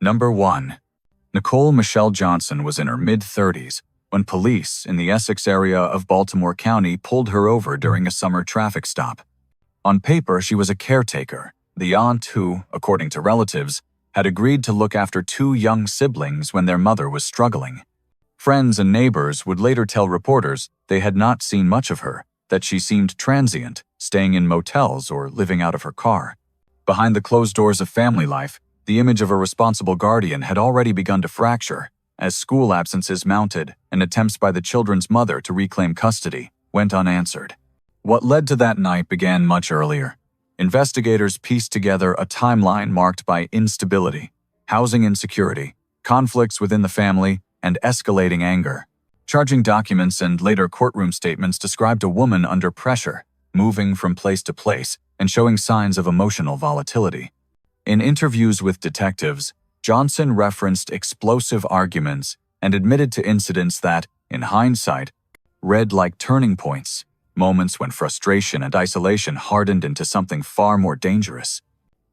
Number 1. Nicole Michelle Johnson was in her mid-30s when police in the Essex area of Baltimore County pulled her over during a summer traffic stop. On paper, she was a caretaker, the aunt who, according to relatives, had agreed to look after 2 young siblings when their mother was struggling. Friends and neighbors would later tell reporters they had not seen much of her, that she seemed transient, staying in motels or living out of her car. Behind the closed doors of family life, the image of a responsible guardian had already begun to fracture, as school absences mounted and attempts by the children's mother to reclaim custody went unanswered. What led to that night began much earlier. Investigators pieced together a timeline marked by instability, housing insecurity, conflicts within the family, and escalating anger. Charging documents and later courtroom statements described a woman under pressure, moving from place to place and showing signs of emotional volatility. In interviews with detectives, Johnson referenced explosive arguments and admitted to incidents that, in hindsight, read like turning points, moments when frustration and isolation hardened into something far more dangerous.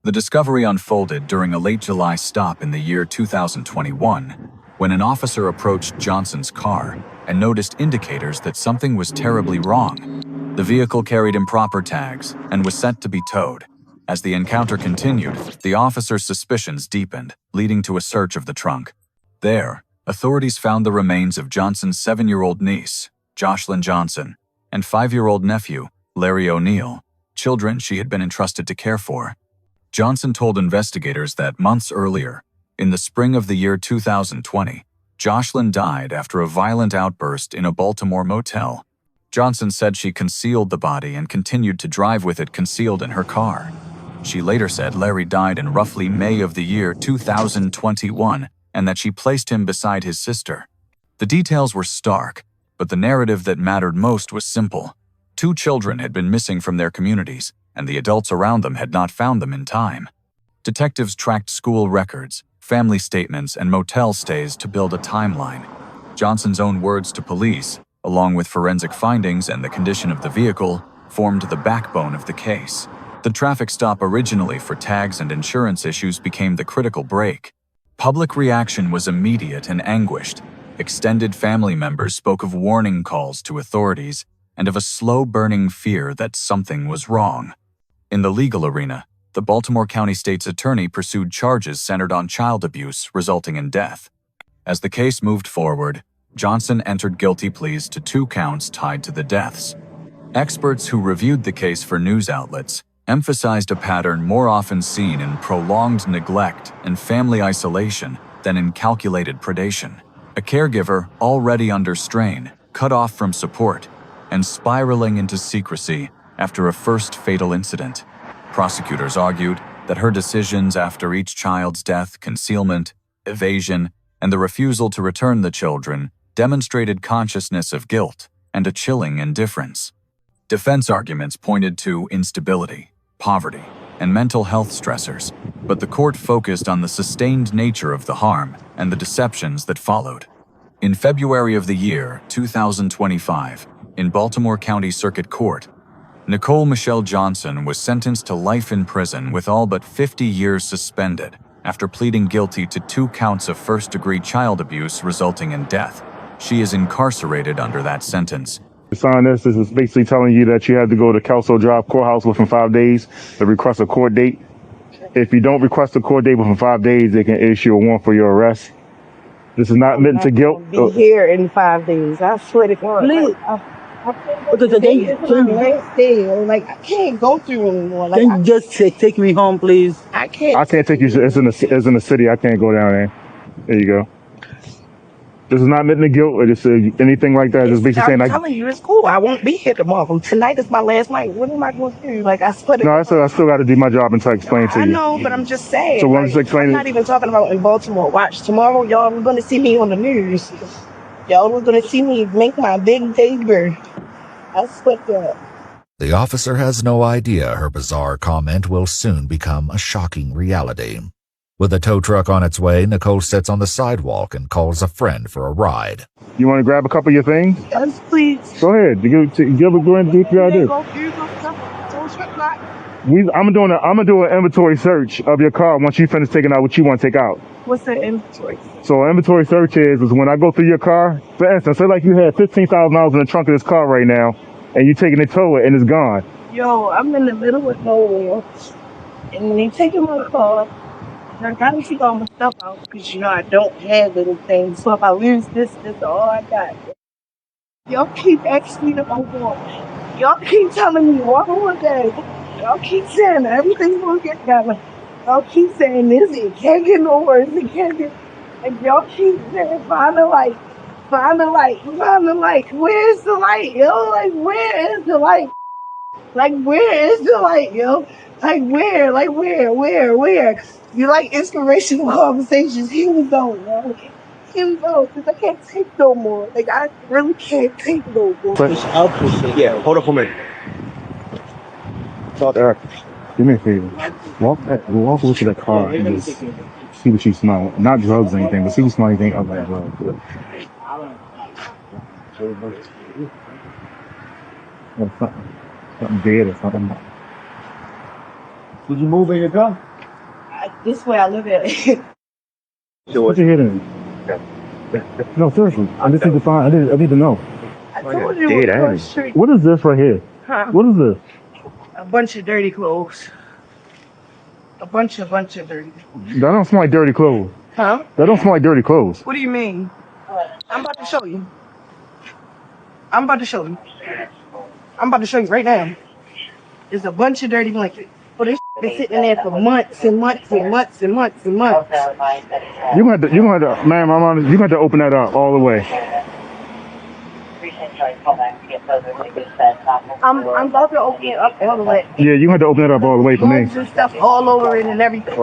The discovery unfolded during a late July stop in the year 2021, when an officer approached Johnson's car and noticed indicators that something was terribly wrong. The vehicle carried improper tags and was set to be towed. As the encounter continued, the officer's suspicions deepened, leading to a search of the trunk. There, authorities found the remains of Johnson's 7-year-old niece, Jocelyn Johnson, and 5-year-old nephew, Larry O'Neill, children she had been entrusted to care for. Johnson told investigators that months earlier, in the spring of the year 2020, Jocelyn died after a violent outburst in a Baltimore motel. Johnson said she concealed the body and continued to drive with it concealed in her car. She later said Larry died in roughly May of the year 2021 and that she placed him beside his sister. The details were stark, but the narrative that mattered most was simple. 2 children had been missing from their communities, and the adults around them had not found them in time. Detectives tracked school records, family statements, and motel stays to build a timeline. Johnson's own words to police, along with forensic findings and the condition of the vehicle, formed the backbone of the case. The traffic stop originally for tags and insurance issues became the critical break. Public reaction was immediate and anguished. Extended family members spoke of warning calls to authorities and of a slow-burning fear that something was wrong. In the legal arena, the Baltimore County State's attorney pursued charges centered on child abuse resulting in death. As the case moved forward, Johnson entered guilty pleas to 2 counts tied to the deaths. Experts who reviewed the case for news outlets emphasized a pattern more often seen in prolonged neglect and family isolation than in calculated predation. A caregiver already under strain, cut off from support, and spiraling into secrecy after a first fatal incident. Prosecutors argued that her decisions after each child's death, concealment, evasion, and the refusal to return the children demonstrated consciousness of guilt and a chilling indifference. Defense arguments pointed to instability, poverty, and mental health stressors, but the court focused on the sustained nature of the harm and the deceptions that followed. In February of the year 2025, in Baltimore County Circuit Court, Nicole Michelle Johnson was sentenced to life in prison with all but 50 years suspended after pleading guilty to 2 counts of first-degree child abuse resulting in death. She is incarcerated under that sentence. Sign this is basically telling you that you have to go to Kelso Drive Courthouse within 5 days to request a court date. If you don't request a court date within 5 days, they can issue a warrant for your arrest. This is not meant to guilt. Be here in 5 days. I swear to God. Please. Like I can't go through anymore. Like can you just take me home, please? I can't take you. It's in the city. I can't go down there. There you go. This is not meant to guilt or just anything like that. Just basically saying, I'm telling you, it's cool. I won't be here tomorrow. Tonight is my last night. What am I going to do? Like, I swear to God. I still got to do my job until I explain to you. I know, but I'm just saying. So when I'm explaining, I'm not even talking about in Baltimore. Watch, tomorrow, y'all are going to see me on the news. Y'all are going to see me make my big debut. I swear to God. The officer has no idea her bizarre comment will soon become a shocking reality. With a tow truck on its way, Nicole sits on the sidewalk and calls a friend for a ride. You want to grab a couple of your things? Yes, please. Go ahead. Go ahead and do what you gotta do. I'm gonna do an inventory search of your car once you finish taking out what you want to take out. What's the inventory? So an inventory search is when I go through your car. For instance, say like you had $15,000 in the trunk of this car right now, and you taking it to it and it's gone. Yo, I'm in the middle of nowhere, and they taking my car. And I gotta take all my stuff out because I don't have little things. So if I lose this is all I got. Y'all keep asking me to move on. Y'all keep telling me one more day. Y'all keep saying everything's gonna get better. Y'all keep saying this, it can't get no worse, it can't get. And y'all keep saying, find the light, find the light, find the light. Where's the light, yo? Like, where is the light? Like, where is the light, yo? Like, where? Like, where? You like inspirational conversations? Here we go, yo. Here we go, because I can't take no more. Like, I really can't take no more. Yeah, hold up for a minute. Talk to her. Do me a favor. Walk over to the car and just see what you smell. Not drugs or anything, but see if you smell anything other than drugs. Or something dead or something. Did you move in your car? This way I live at. Put your head in. No, seriously. I just need to find. I need to know. I told you it was street. What is this right here? Huh? What is this? A bunch of dirty clothes. A bunch of dirty clothes. That don't smell like dirty clothes. Huh? That don't smell like dirty clothes. What do you mean? I'm about to show you. I'm about to show you. I'm about to show you right now. There's a bunch of dirty blankets. Well, this been sitting there for months and months and months and months and months. You gonna have to, ma'am, you gonna have to open that up all the way. I'm about to open it up all the way. Yeah, you gonna have to open it up all the way for me. Bugs and stuff all over it and everything.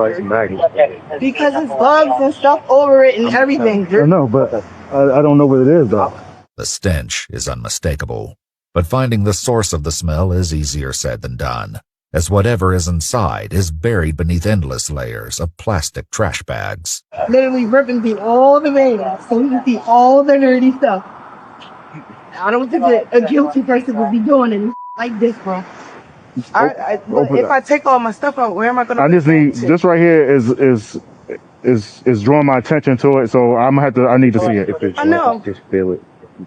Because it's bugs and stuff over it and everything. I know, but I don't know what it is though. The stench is unmistakable, but finding the source of the smell is easier said than done, as whatever is inside is buried beneath endless layers of plastic trash bags. Literally ripping through all the veins so we can see all the dirty stuff. I don't think that a guilty person would be doing it like this, bro. If I take all my stuff out, where am I gonna? I just need this right here is drawing my attention to it, so I'm gonna have to. I need to see it. I know. Just feel it.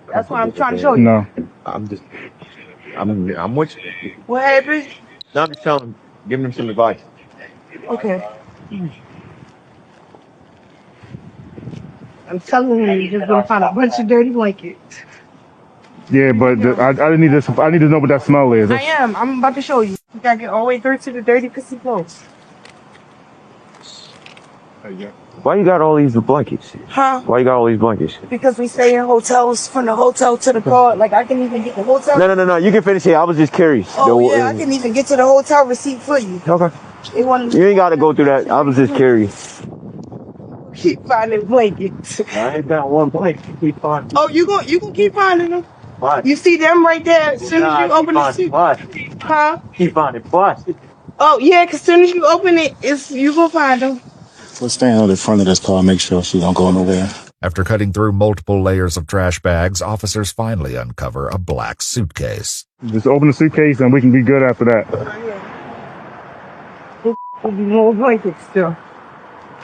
That's why I'm trying to show you. No. I'm with you. What happened? No, I'm just telling him, giving him some advice. Okay. I'm telling you, you're just gonna find a bunch of dirty blankets. Yeah, but I need this. I need to know what that smell is. I am. I'm about to show you. You gotta get all the way through to the dirty pissy clothes. Why you got all these blankets? Huh? Why you got all these blankets? Because we stay in hotels, from the hotel to the car. Like, I can even get the hotel. No. You can finish it. I was just curious. Oh, yeah, I can even get to the hotel receipt for you. Okay. You You ain't got to go through that. I was just curious. keep finding blankets. I ain't got one blanket. Keep finding. Oh, you gonna keep finding them? What? You see them right there as soon as you open the suit? What? Huh? Keep finding what? Oh, yeah, because as soon as you open it, you gonna find them. Let's stand on the front of this car, make sure she don't go nowhere. After cutting through multiple layers of trash bags, officers finally uncover a black suitcase. Just open the suitcase and we can be good after that. There'll be more blankets still.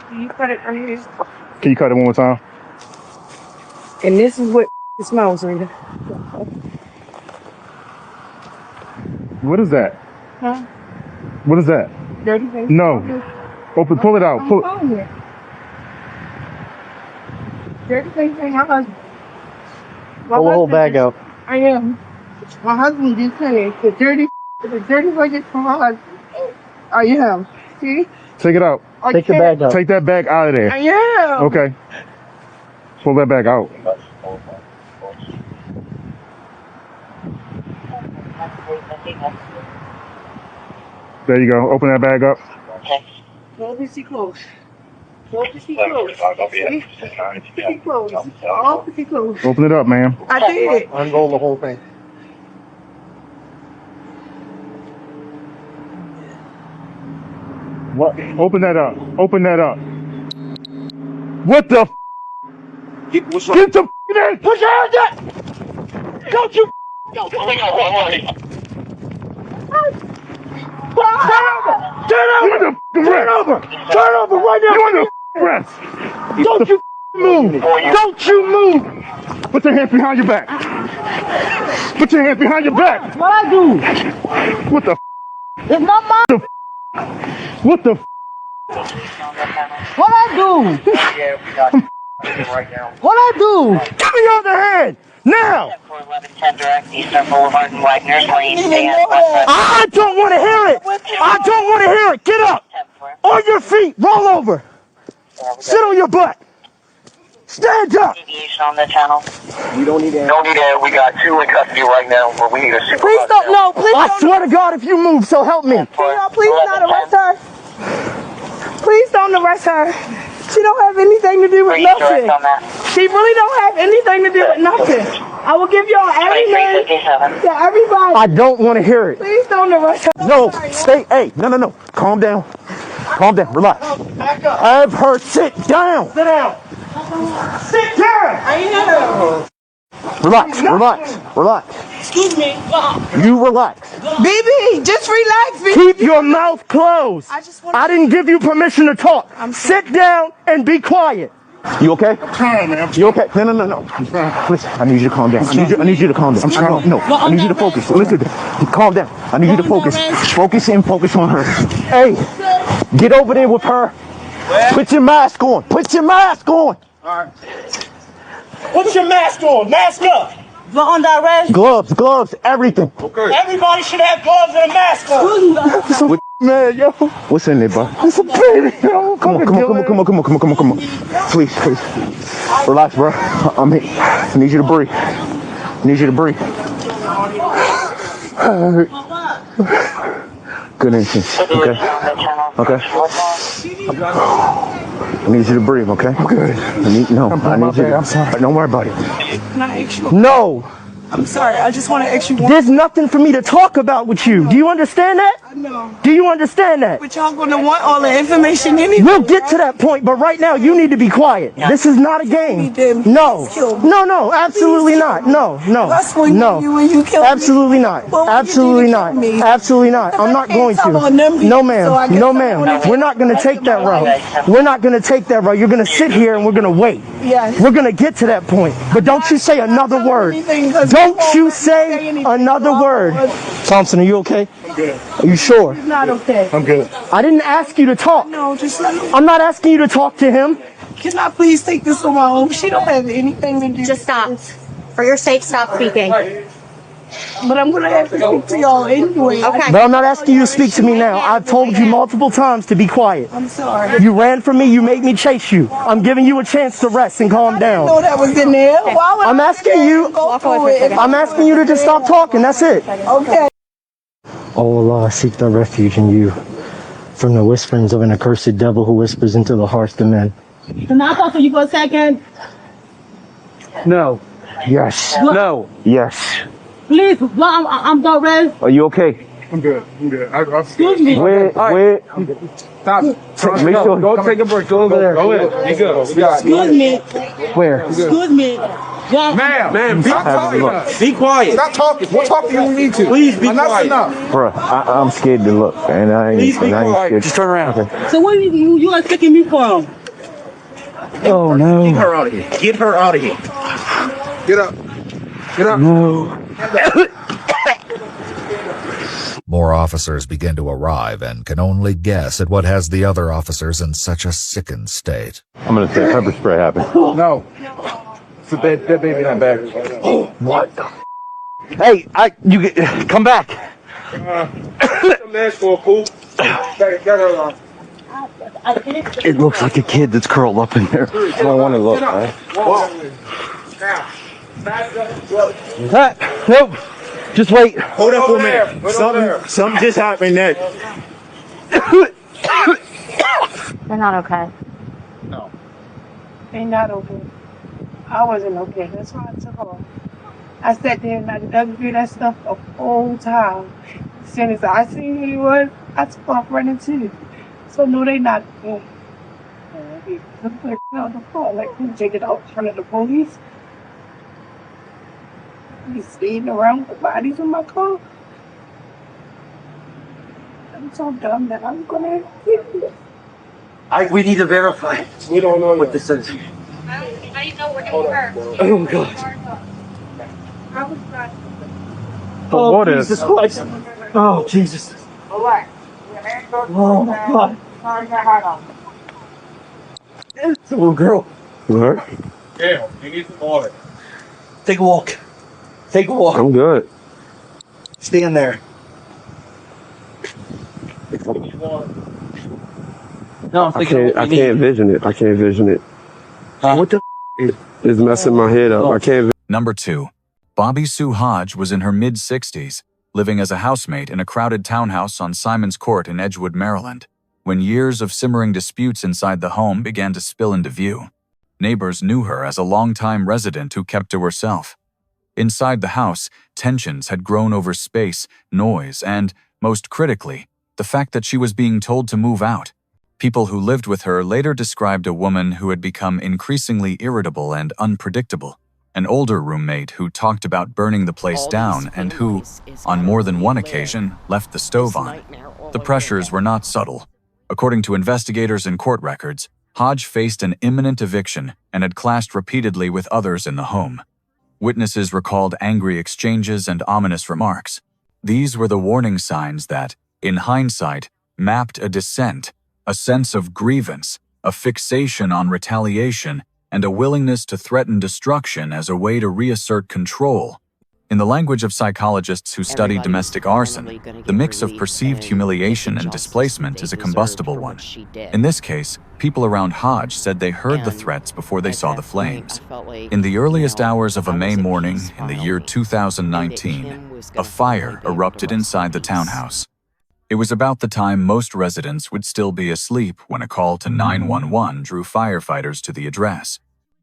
Can you cut it right here? Can you cut it one more time? And this is what it smells, Rita. What is that? Huh? What is that? Dirty things? No. Open, pull it out. Pull. Dirty things in my husband. Pull the whole bag out. I am. My husband did say the dirty blankets from my husband. I am. See? Take it out. Take the bag out. Take that bag out of there. I am. Okay. Pull that bag out. There you go. Open that bag up. Don't be see close. Don't be see close. See? See close. All see close. Open it up, ma'am. I did it. Unroll the whole thing. What? Open that up. Open that up. What the f? Get the f in! Put your hands up! Don't you Turn over! Turn over right now! You under arrest! Don't you move! Don't you move! Put your hands behind your back! Put your hands behind your back! What I do? What the It's not mine. What the What I do? What I do? Give me your other hand! Now! 1110 direct Eastern Boulevard and Wagner's Lane. I don't want to hear it! I don't want to hear it! Get up! On your feet! Roll over! Sit on your butt! Stand up! Deviation on the channel. We don't need that. We got 2 in custody right now, but we need a supervisor. Please don't, no, please I don't. swear to God, if you move, so help me. Can y'all please not arrest her? Please don't arrest her. She don't have anything to do with nothing. She really don't have anything to do with nothing. I will give y'all every name to everybody. I don't want to hear it. Please don't arrest her. No, stay, hey, no. Calm down. Calm down, relax. Have her sit down. Sit down. Sit down. Relax. Excuse me. You relax. BB, just relax, BB. Keep your mouth closed. I didn't give you permission to talk. Sit down and be quiet. You okay? I'm trying, man. You okay? No. I'm trying. Listen, I need you to calm down. I need you to calm down. I'm trying. No, I need you to focus. Listen, calm down. I need you to focus. Focus on her. Hey, get over there with her. Put your mask on. All right. Put your mask on. Mask up. We're under arrest. Gloves, everything. Okay. Everybody should have gloves and a mask on. Man, yo. What's in there, bro? It's a baby, yo. Come on. Please. Relax, bro. I need you to breathe. Good instance. Okay. I need you to breathe, okay? I'm good. I need you. I'm sorry. Don't worry about it. Can I ask you? No. I'm sorry. I just want to ask you one. There's nothing for me to talk about with you. Do you understand that? I know. Do you understand that? But y'all gonna want all the information anyway. We'll get to that point, but right now you need to be quiet. This is not a game. No, absolutely not. No. You killed Absolutely me. not. Well, Absolutely you not. did kill me. Absolutely not. I'm not going to. No, ma'am. We're not going to take that route. You're going to sit here and we're going to wait. Yes. We're going to get to that point. But don't you say another word. Don't you say another word. Thompson, are you okay? I'm good. Are you sure? It's not okay. I'm good. I didn't ask you to talk. No, just let me. I'm not asking you to talk to him. Can I please take this on my own? She don't have anything to do. Just stop. For your sake, stop speaking. But I'm gonna have to speak to y'all anyway. Okay. But I'm not asking you to speak to me now. I've told you multiple times to be quiet. I'm sorry. You ran from me. You made me chase you. I'm giving you a chance to rest and calm I down. know that was in there. Why would I'm I asking you. go through it? I'm asking you to just stop talking. That's it. Okay. O Allah, I seek thy refuge in you from the whisperings of an accursed devil who whispers into the hearts of men. Can I talk to you for a second? No. Yes. No. Yes. Please, I'm not ready. Are you okay? I'm good. Excuse me. Where? Stop. Make sure. Go take a break. Go over there. Go in. Be good. We got it. Excuse me. Where? Excuse me. Ma'am, be quiet. Be quiet. Stop talking. We'll talk to you when we need to. Please be quiet. Enough. Bruh, I'm scared to look, and I ain't scared. Just turn around. Okay. So what are you guys taking me from? Oh no. Get her out of here. Get her out of here. Get up. Get up. No. More officers begin to arrive and can only guess at what has the other officers in such a sickened state. I'm gonna say pepper spray happened. No. That baby not back. What? Hey, you come back. It looks like a kid that's curled up in there. I don't want to look, right? Nope. Just wait. Hold up for a minute. Something just happened there. They're not okay. No. They not okay. I wasn't okay. That's why I took off. I sat there and I dug through that stuff the whole time. As soon as I seen who he was, I took off running too. So no, they not good. They took their out the car, like who take it out in front of the police. He's speeding around with the bodies in my car. I'm so dumb that I'm gonna kill you. We need to verify. We don't know what yet. this is. How do you know we're doing her? Oh God. I was not. Oh, Jesus Christ. Oh, Jesus. Alright. Oh, my God. It's a little girl. You hurt? Yeah, you need some water. Take a walk. Take a walk. I'm good. Stand there. No, I'm thinking I can't vision it. I can't vision it. What the It's messing my head up. I can't. Number 2. Bobby Sue Hodge was in her mid-60s, living as a housemate in a crowded townhouse on Simon's Court in Edgewood, Maryland, when years of simmering disputes inside the home began to spill into view. Neighbors knew her as a longtime resident who kept to herself. Inside the house, tensions had grown over space, noise, and, most critically, the fact that she was being told to move out. People who lived with her later described a woman who had become increasingly irritable and unpredictable, an older roommate who talked about burning the place down and who, on more than one occasion, left the stove on. The pressures were not subtle. According to investigators and court records, Hodge faced an imminent eviction and had clashed repeatedly with others in the home. Witnesses recalled angry exchanges and ominous remarks. These were the warning signs that, in hindsight, mapped a dissent, a sense of grievance, a fixation on retaliation, and a willingness to threaten destruction as a way to reassert control. In the language of psychologists who study domestic arson, the mix of perceived humiliation and displacement is a combustible one. In this case, people around Hodge said they heard the threats before they saw the flames. In the earliest hours of a May morning in the year 2019, a fire erupted inside the townhouse. It was about the time most residents would still be asleep when a call to 911 drew firefighters to the address.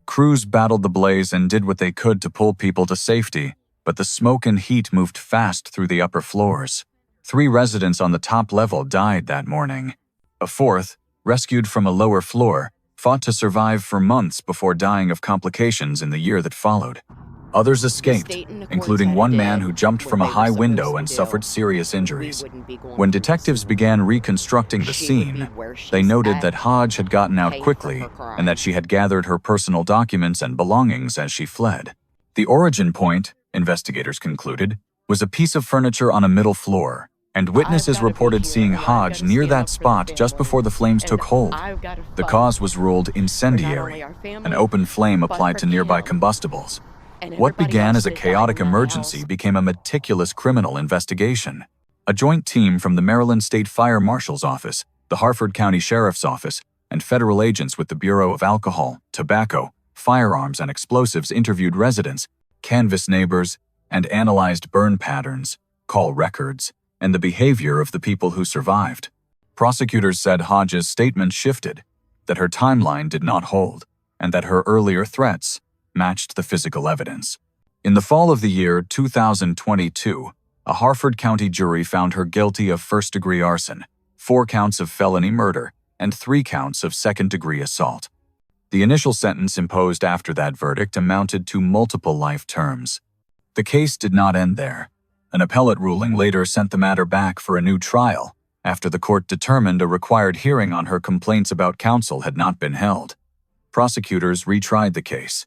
Crews battled the blaze and did what they could to pull people to safety, but the smoke and heat moved fast through the upper floors. 3 residents on the top level died that morning. A 4th, rescued from a lower floor, fought to survive for months before dying of complications in the year that followed. Others escaped, including one man who jumped from a high window and suffered serious injuries. When detectives began reconstructing the scene, they noted that Hodge had gotten out quickly and that she had gathered her personal documents and belongings as she fled. The origin point, investigators concluded, was a piece of furniture on a middle floor, and witnesses reported seeing Hodge near that spot just before the flames took hold. The cause was ruled incendiary, an open flame applied to nearby combustibles. What began as a chaotic emergency became a meticulous criminal investigation. A joint team from the Maryland State Fire Marshal's Office, the Harford County Sheriff's Office, and federal agents with the Bureau of Alcohol, Tobacco, Firearms, and Explosives interviewed residents, canvassed neighbors, and analyzed burn patterns, call records, and the behavior of the people who survived. Prosecutors said Hodge's statement shifted, that her timeline did not hold, and that her earlier threats matched the physical evidence. In the fall of the year 2022, a Harford County jury found her guilty of first-degree arson, 4 counts of felony murder, and 3 counts of second-degree assault. The initial sentence imposed after that verdict amounted to multiple life terms. The case did not end there. An appellate ruling later sent the matter back for a new trial, after the court determined a required hearing on her complaints about counsel had not been held. Prosecutors retried the case.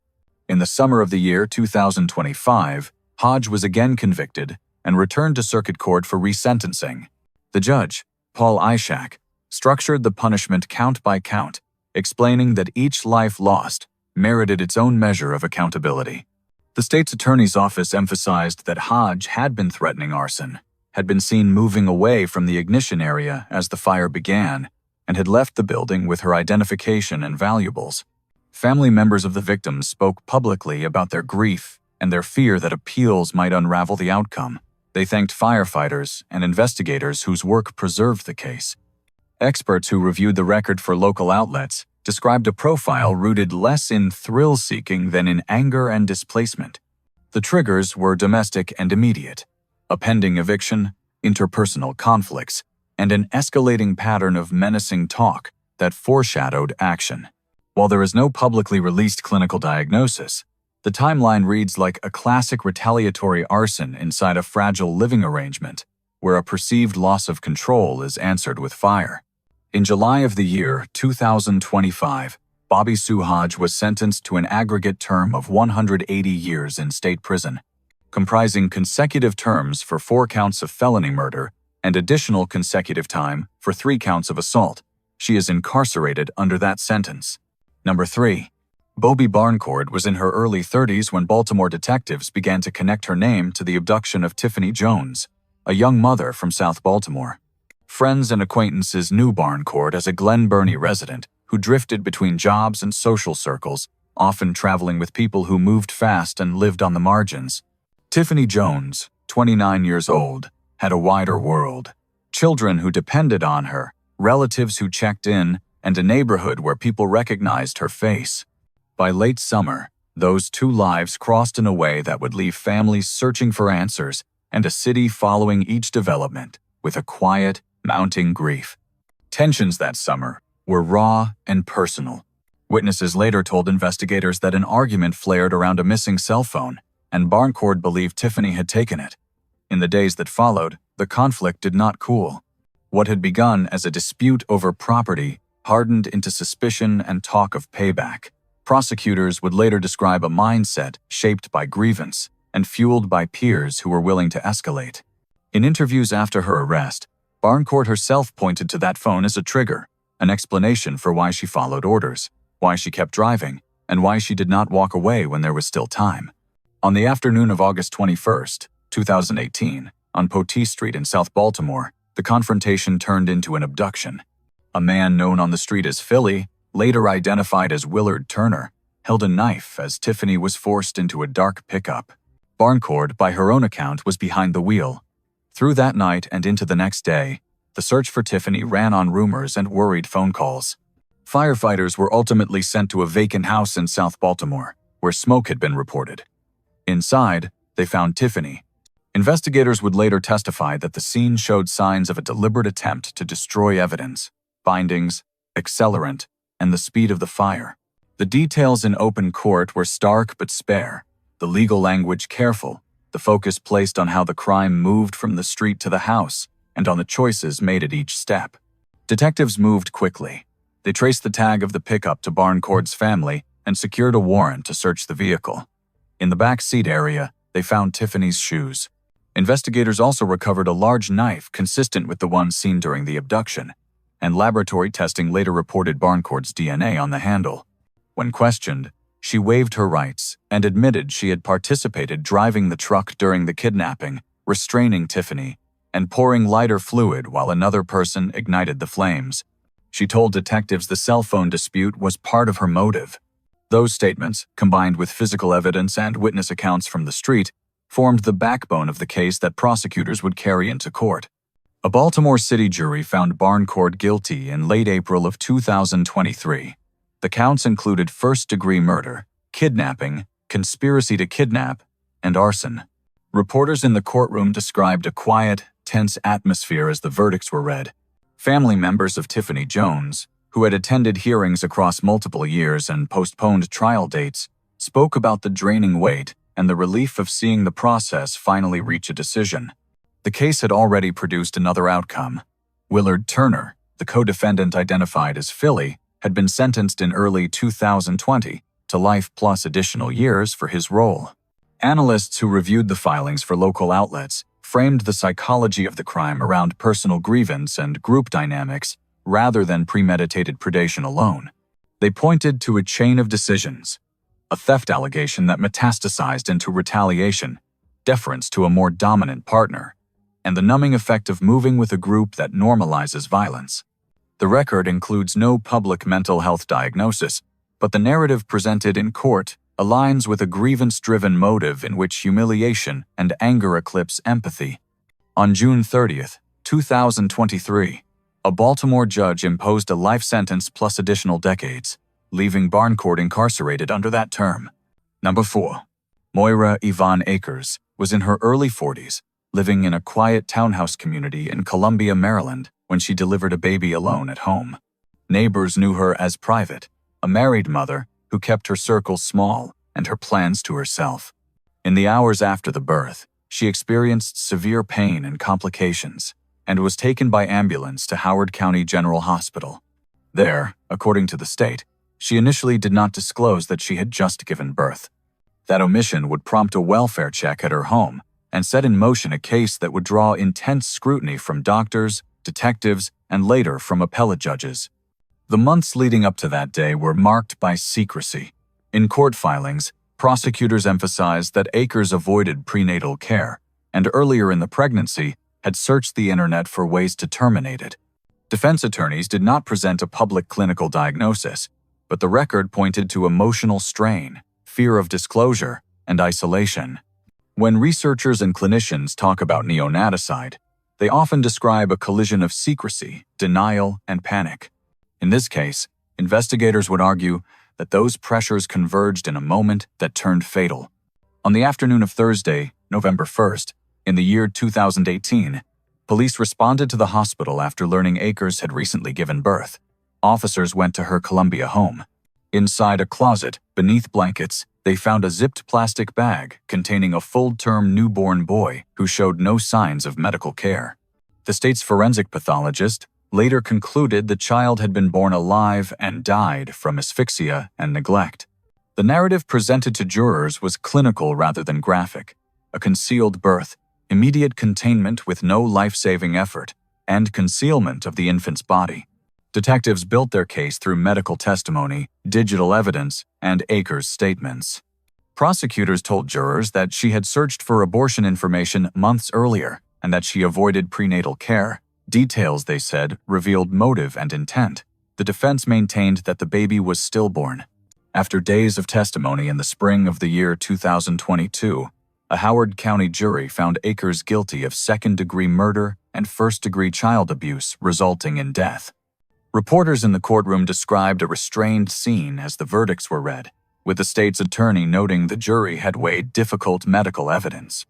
In the summer of the year 2025, Hodge was again convicted and returned to circuit court for resentencing. The judge, Paul Ishak, structured the punishment count by count, explaining that each life lost merited its own measure of accountability. The state's attorney's office emphasized that Hodge had been threatening arson, had been seen moving away from the ignition area as the fire began, and had left the building with her identification and valuables. Family members of the victims spoke publicly about their grief and their fear that appeals might unravel the outcome. They thanked firefighters and investigators whose work preserved the case. Experts who reviewed the record for local outlets described a profile rooted less in thrill-seeking than in anger and displacement. The triggers were domestic and immediate: a pending eviction, interpersonal conflicts, and an escalating pattern of menacing talk that foreshadowed action. While there is no publicly released clinical diagnosis, the timeline reads like a classic retaliatory arson inside a fragile living arrangement. where a perceived loss of control is answered with fire. In July of the year 2025, Bobie Sue Hodge was sentenced to an aggregate term of 180 years in state prison, comprising consecutive terms for 4 counts of felony murder and additional consecutive time for 3 counts of assault. She is incarcerated under that sentence. Number 3. Bobie Barncord was in her early 30s when Baltimore detectives began to connect her name to the abduction of Tiffany Jones, a young mother from South Baltimore. Friends and acquaintances knew Barncord as a Glen Burnie resident who drifted between jobs and social circles, often traveling with people who moved fast and lived on the margins. Tiffany Jones, 29 years old, had a wider world. Children who depended on her, relatives who checked in, and a neighborhood where people recognized her face. By late summer, those 2 lives crossed in a way that would leave families searching for answers and a city following each development with a quiet, mounting grief. Tensions that summer were raw and personal. Witnesses later told investigators that an argument flared around a missing cell phone, and Barncord believed Tiffany had taken it. In the days that followed, the conflict did not cool. What had begun as a dispute over property hardened into suspicion and talk of payback. Prosecutors would later describe a mindset shaped by grievance and fueled by peers who were willing to escalate. In interviews after her arrest, Barncord herself pointed to that phone as a trigger, an explanation for why she followed orders, why she kept driving, and why she did not walk away when there was still time. On the afternoon of August 21, 2018, on Poteet Street in South Baltimore, the confrontation turned into an abduction. A man known on the street as Philly, later identified as Willard Turner, held a knife as Tiffany was forced into a dark pickup. Barncord, by her own account, was behind the wheel. Through that night and into the next day, the search for Tiffany ran on rumors and worried phone calls. Firefighters were ultimately sent to a vacant house in South Baltimore, where smoke had been reported. Inside, they found Tiffany. Investigators would later testify that the scene showed signs of a deliberate attempt to destroy evidence, bindings, accelerant, and the speed of the fire. The details in open court were stark but spare, the legal language careful, the focus placed on how the crime moved from the street to the house, and on the choices made at each step. Detectives moved quickly. They traced the tag of the pickup to Barncord's family and secured a warrant to search the vehicle. In the back seat area, they found Tiffany's shoes. Investigators also recovered a large knife consistent with the one seen during the abduction, and laboratory testing later reported Barncord's DNA on the handle. When questioned, she waived her rights and admitted she had participated driving the truck during the kidnapping, restraining Tiffany, and pouring lighter fluid while another person ignited the flames. She told detectives the cell phone dispute was part of her motive. Those statements, combined with physical evidence and witness accounts from the street, formed the backbone of the case that prosecutors would carry into court. A Baltimore City jury found Barncord guilty in late April of 2023. The counts included first-degree murder, kidnapping, conspiracy to kidnap, and arson. Reporters in the courtroom described a quiet, tense atmosphere as the verdicts were read. Family members of Tiffany Jones, who had attended hearings across multiple years and postponed trial dates, spoke about the draining weight and the relief of seeing the process finally reach a decision. The case had already produced another outcome. Willard Turner, the co-defendant identified as Philly, had been sentenced in early 2020 to life plus additional years for his role. Analysts who reviewed the filings for local outlets framed the psychology of the crime around personal grievance and group dynamics rather than premeditated predation alone. They pointed to a chain of decisions, a theft allegation that metastasized into retaliation, deference to a more dominant partner, and the numbing effect of moving with a group that normalizes violence. The record includes no public mental health diagnosis, but the narrative presented in court aligns with a grievance-driven motive in which humiliation and anger eclipse empathy. On June 30, 2023, a Baltimore judge imposed a life sentence plus additional decades, leaving Barncord incarcerated under that term. Number 4. Moira Akers was in her early 40s, living in a quiet townhouse community in Columbia, Maryland, when she delivered a baby alone at home. Neighbors knew her as private, a married mother who kept her circle small and her plans to herself. In the hours after the birth, She experienced severe pain and complications and was taken by ambulance to Howard County General Hospital. There, according to the state, she initially did not disclose that she had just given birth. That omission would prompt a welfare check at her home and set in motion a case that would draw intense scrutiny from doctors, detectives, and later from appellate judges. The months leading up to that day were marked by secrecy. In court filings, prosecutors emphasized that Akers avoided prenatal care and earlier in the pregnancy had searched the internet for ways to terminate it. Defense attorneys did not present a public clinical diagnosis, but the record pointed to emotional strain, fear of disclosure, and isolation. When researchers and clinicians talk about neonaticide, they often describe a collision of secrecy, denial, and panic. In this case, investigators would argue that those pressures converged in a moment that turned fatal. On the afternoon of Thursday, November 1st, in the year 2018, police responded to the hospital after learning Akers had recently given birth. Officers went to her Columbia home. Inside a closet, beneath blankets, they found a zipped plastic bag containing a full-term newborn boy who showed no signs of medical care. The state's forensic pathologist later concluded the child had been born alive and died from asphyxia and neglect. The narrative presented to jurors was clinical rather than graphic: a concealed birth, immediate containment with no life-saving effort, and concealment of the infant's body. Detectives built their case through medical testimony, digital evidence, and Akers' statements. Prosecutors told jurors that she had searched for abortion information months earlier and that she avoided prenatal care. Details, they said, revealed motive and intent. The defense maintained that the baby was stillborn. After days of testimony in the spring of the year 2022, a Howard County jury found Akers guilty of second-degree murder and first-degree child abuse resulting in death. Reporters in the courtroom described a restrained scene as the verdicts were read, with the state's attorney noting the jury had weighed difficult medical evidence.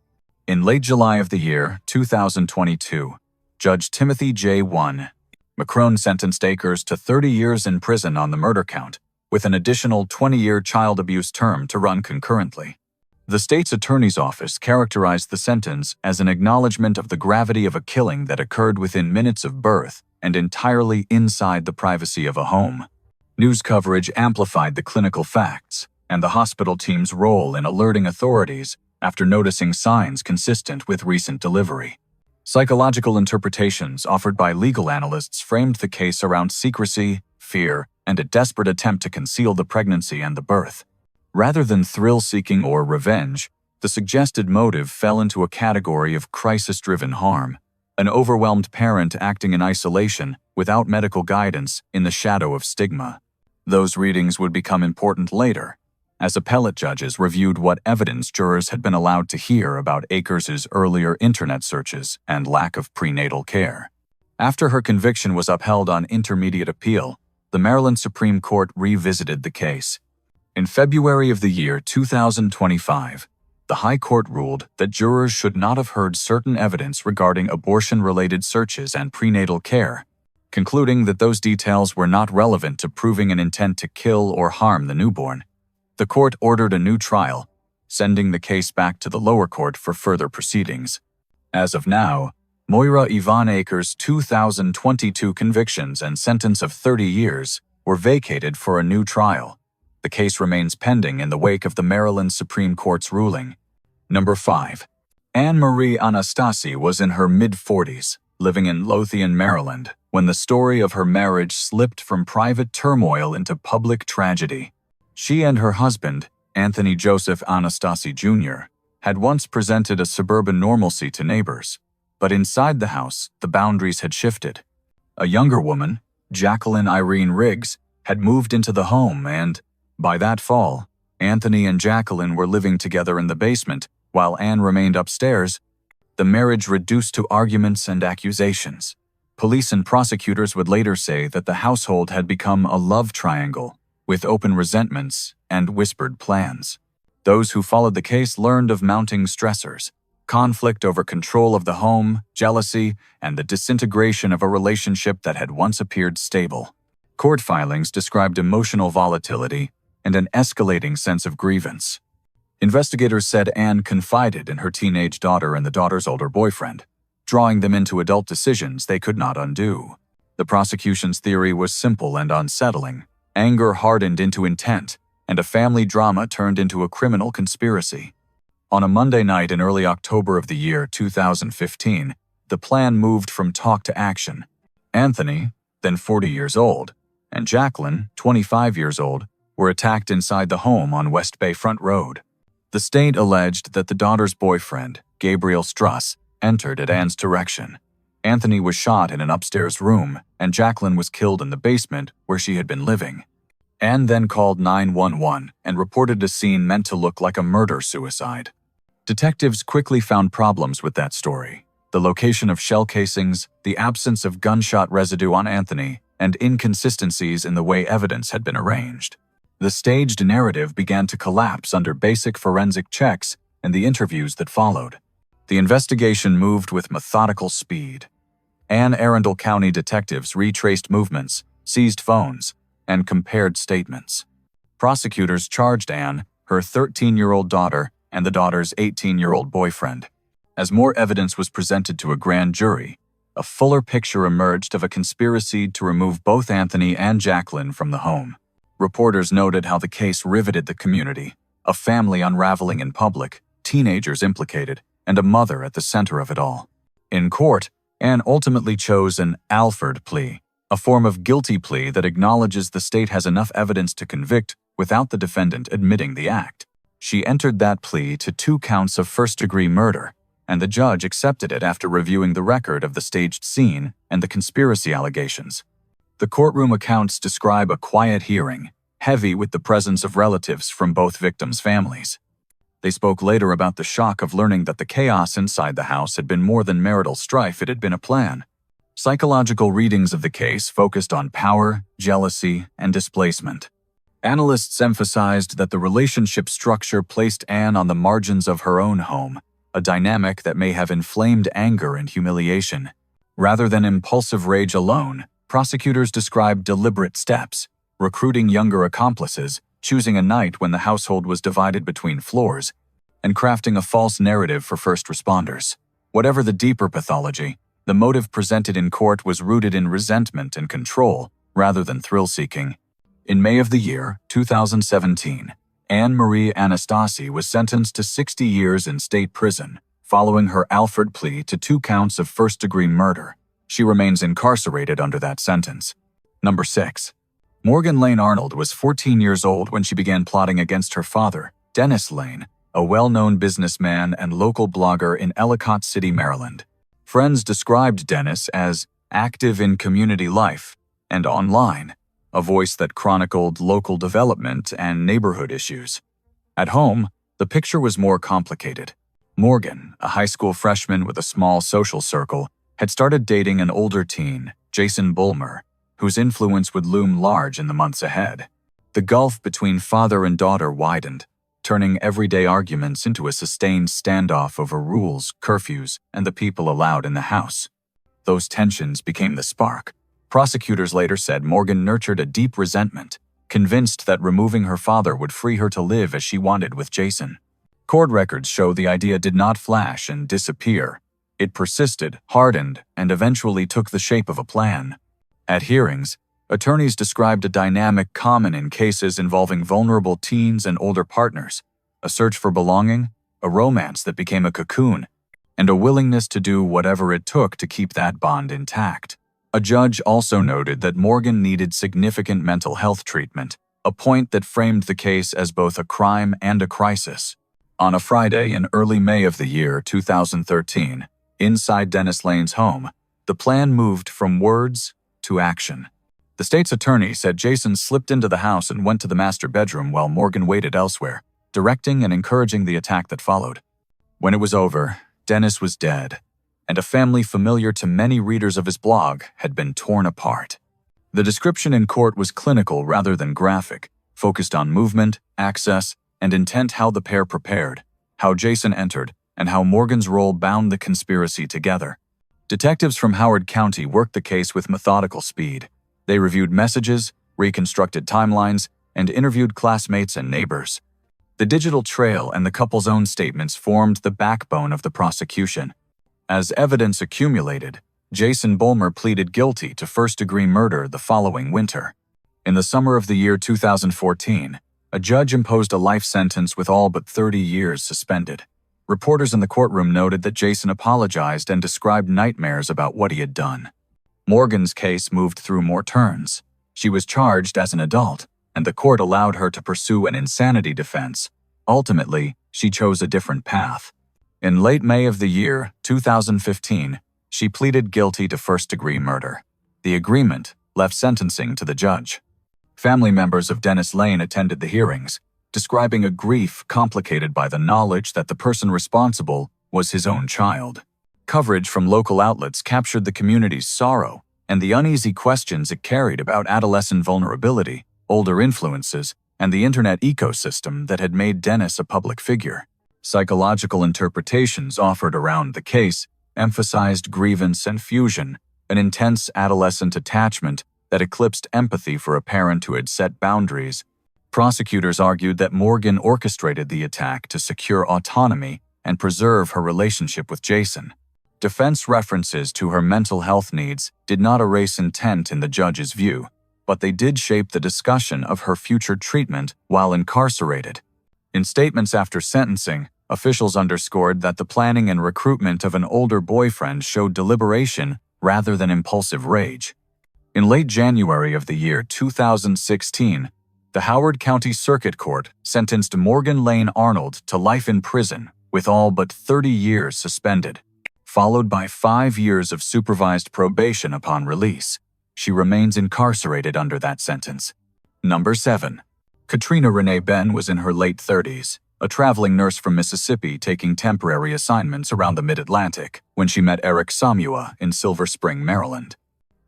In late July of the year 2022, Judge Timothy J. McCrone sentenced Akers to 30 years in prison on the murder count, with an additional 20-year child abuse term to run concurrently. The state's attorney's office characterized the sentence as an acknowledgement of the gravity of a killing that occurred within minutes of birth and entirely inside the privacy of a home. News coverage amplified the clinical facts and the hospital team's role in alerting authorities after noticing signs consistent with recent delivery. Psychological interpretations offered by legal analysts framed the case around secrecy, fear, and a desperate attempt to conceal the pregnancy and the birth. Rather than thrill-seeking or revenge, the suggested motive fell into a category of crisis-driven harm, an overwhelmed parent acting in isolation without medical guidance in the shadow of stigma. Those readings would become important later, as appellate judges reviewed what evidence jurors had been allowed to hear about Akers' earlier internet searches and lack of prenatal care. After her conviction was upheld on intermediate appeal, the Maryland Supreme Court revisited the case. In February of the year 2025, the High Court ruled that jurors should not have heard certain evidence regarding abortion-related searches and prenatal care, concluding that those details were not relevant to proving an intent to kill or harm the newborn. The court ordered a new trial, sending the case back to the lower court for further proceedings. As of now, Moira Akers' 2022 convictions and sentence of 30 years were vacated for a new trial. The case remains pending in the wake of the Maryland Supreme Court's ruling. Number 5. Anne Marie Anastasi was in her mid-40s, living in Lothian, Maryland, when the story of her marriage slipped from private turmoil into public tragedy. She and her husband, Anthony Joseph Anastasi Jr., had once presented a suburban normalcy to neighbors, but inside the house, the boundaries had shifted. A younger woman, Jacqueline Irene Riggs, had moved into the home and, by that fall, Anthony and Jacqueline were living together in the basement, while Anne remained upstairs. The marriage reduced to arguments and accusations. Police and prosecutors would later say that the household had become a love triangle, with open resentments and whispered plans. Those who followed the case learned of mounting stressors, conflict over control of the home, jealousy, and the disintegration of a relationship that had once appeared stable. Court filings described emotional volatility and an escalating sense of grievance. Investigators said Anne confided in her teenage daughter and the daughter's older boyfriend, drawing them into adult decisions they could not undo. The prosecution's theory was simple and unsettling. Anger hardened into intent, and a family drama turned into a criminal conspiracy. On a Monday night in early October of the year 2015, the plan moved from talk to action. Anthony, then 40 years old, and Jacqueline, 25 years old, were attacked inside the home on West Bayfront Road. The state alleged that the daughter's boyfriend, Gabriel Struss, entered at Anne's direction. Anthony was shot in an upstairs room, and Jacqueline was killed in the basement where she had been living. Anne then called 911 and reported a scene meant to look like a murder-suicide. Detectives quickly found problems with that story: the location of shell casings, the absence of gunshot residue on Anthony, and inconsistencies in the way evidence had been arranged. The staged narrative began to collapse under basic forensic checks and the interviews that followed. The investigation moved with methodical speed. Anne Arundel County detectives retraced movements, seized phones, and compared statements. Prosecutors charged Anne, her 13-year-old daughter, and the daughter's 18-year-old boyfriend. As more evidence was presented to a grand jury, a fuller picture emerged of a conspiracy to remove both Anthony and Jacqueline from the home. Reporters noted how the case riveted the community: a family unraveling in public, teenagers implicated, and a mother at the center of it all. In court, Anne ultimately chose an Alford plea, a form of guilty plea that acknowledges the state has enough evidence to convict without the defendant admitting the act. She entered that plea to 2 counts of first-degree murder, and the judge accepted it after reviewing the record of the staged scene and the conspiracy allegations. The courtroom accounts describe a quiet hearing, heavy with the presence of relatives from both victims' families. They spoke later about the shock of learning that the chaos inside the house had been more than marital strife, it had been a plan. Psychological readings of the case focused on power, jealousy, and displacement. Analysts emphasized that the relationship structure placed Anne on the margins of her own home, a dynamic that may have inflamed anger and humiliation. Rather than impulsive rage alone, prosecutors described deliberate steps: recruiting younger accomplices, choosing a night when the household was divided between floors, and crafting a false narrative for first responders. Whatever the deeper pathology, the motive presented in court was rooted in resentment and control rather than thrill-seeking. In May of the year 2017, Anne Marie Anastasi was sentenced to 60 years in state prison, following her Alford plea to 2 counts of first-degree murder. She remains incarcerated under that sentence. Number 6. Morgan Lane Arnold was 14 years old when she began plotting against her father, Dennis Lane, a well-known businessman and local blogger in Ellicott City, Maryland. Friends described Dennis as active in community life and online, a voice that chronicled local development and neighborhood issues. At home, the picture was more complicated. Morgan, a high school freshman with a small social circle, had started dating an older teen, Jason Bulmer, whose influence would loom large in the months ahead. The gulf between father and daughter widened, turning everyday arguments into a sustained standoff over rules, curfews, and the people allowed in the house. Those tensions became the spark. Prosecutors later said Morgan nurtured a deep resentment, convinced that removing her father would free her to live as she wanted with Jason. Court records show the idea did not flash and disappear. It persisted, hardened, and eventually took the shape of a plan. At hearings, attorneys described a dynamic common in cases involving vulnerable teens and older partners: a search for belonging, a romance that became a cocoon, and a willingness to do whatever it took to keep that bond intact. A judge also noted that Morgan needed significant mental health treatment, a point that framed the case as both a crime and a crisis. On a Friday in early May of the year 2013, inside Dennis Lane's home, the plan moved from words to action. The state's attorney said Jason slipped into the house and went to the master bedroom while Morgan waited elsewhere, directing and encouraging the attack that followed. When it was over, Dennis was dead, and a family familiar to many readers of his blog had been torn apart. The description in court was clinical rather than graphic, focused on movement, access, and intent: how the pair prepared, how Jason entered, and how Morgan's role bound the conspiracy together. Detectives from Howard County worked the case with methodical speed. They reviewed messages, reconstructed timelines, and interviewed classmates and neighbors. The digital trail and the couple's own statements formed the backbone of the prosecution. As evidence accumulated, Jason Bulmer pleaded guilty to first-degree murder the following winter. In the summer of the year 2014, a judge imposed a life sentence with all but 30 years suspended. Reporters in the courtroom noted that Jason apologized and described nightmares about what he had done. Morgan's case moved through more turns. She was charged as an adult, and the court allowed her to pursue an insanity defense. Ultimately, she chose a different path. In late May of the year 2015, she pleaded guilty to first-degree murder. The agreement left sentencing to the judge. Family members of Dennis Lane attended the hearings, describing a grief complicated by the knowledge that the person responsible was his own child. Coverage from local outlets captured the community's sorrow and the uneasy questions it carried about adolescent vulnerability, older influences, and the internet ecosystem that had made Dennis a public figure. Psychological interpretations offered around the case emphasized grievance and fusion, an intense adolescent attachment that eclipsed empathy for a parent who had set boundaries. Prosecutors argued that Morgan orchestrated the attack to secure autonomy and preserve her relationship with Jason. Defense references to her mental health needs did not erase intent in the judge's view, but they did shape the discussion of her future treatment while incarcerated. In statements after sentencing, officials underscored that the planning and recruitment of an older boyfriend showed deliberation rather than impulsive rage. In late January of the year 2016, the Howard County Circuit Court sentenced Morgan Lane Arnold to life in prison with all but 30 years suspended, followed by 5 years of supervised probation upon release. She remains incarcerated under that sentence. Number 7. Katrina Renee Ben was in her late 30s, a traveling nurse from Mississippi taking temporary assignments around the Mid-Atlantic when she met Eric Samua in Silver Spring, Maryland.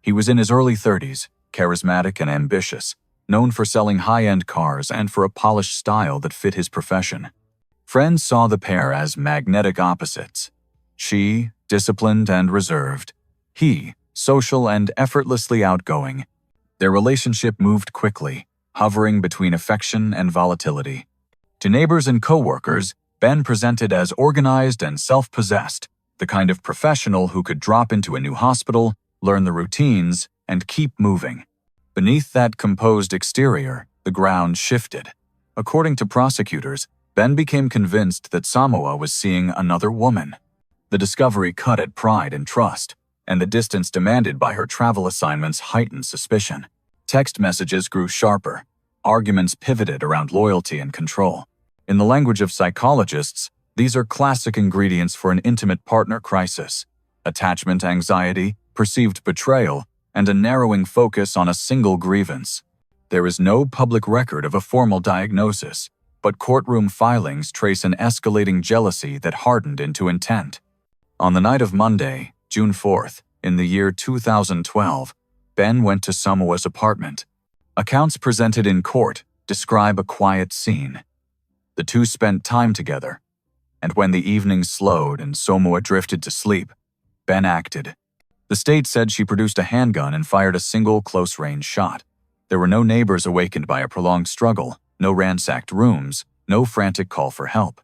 He was in his early 30s, charismatic and ambitious, known for selling high-end cars and for a polished style that fit his profession. Friends saw the pair as magnetic opposites. She, disciplined and reserved. He, social and effortlessly outgoing. Their relationship moved quickly, hovering between affection and volatility. To neighbors and coworkers, Ben presented as organized and self-possessed, the kind of professional who could drop into a new hospital, learn the routines, and keep moving. Beneath that composed exterior, the ground shifted. According to prosecutors, Ben became convinced that Samua was seeing another woman. The discovery cut at pride and trust, and the distance demanded by her travel assignments heightened suspicion. Text messages grew sharper. Arguments pivoted around loyalty and control. In the language of psychologists, these are classic ingredients for an intimate partner crisis: attachment anxiety, perceived betrayal, and a narrowing focus on a single grievance. There is no public record of a formal diagnosis, but courtroom filings trace an escalating jealousy that hardened into intent. On the night of Monday, June 4th, in the year 2012, Ben went to Samua's apartment. Accounts presented in court describe a quiet scene. The two spent time together, and when the evening slowed and Samua drifted to sleep, Ben acted. The state said she produced a handgun and fired a single close-range shot. There were no neighbors awakened by a prolonged struggle, no ransacked rooms, no frantic call for help.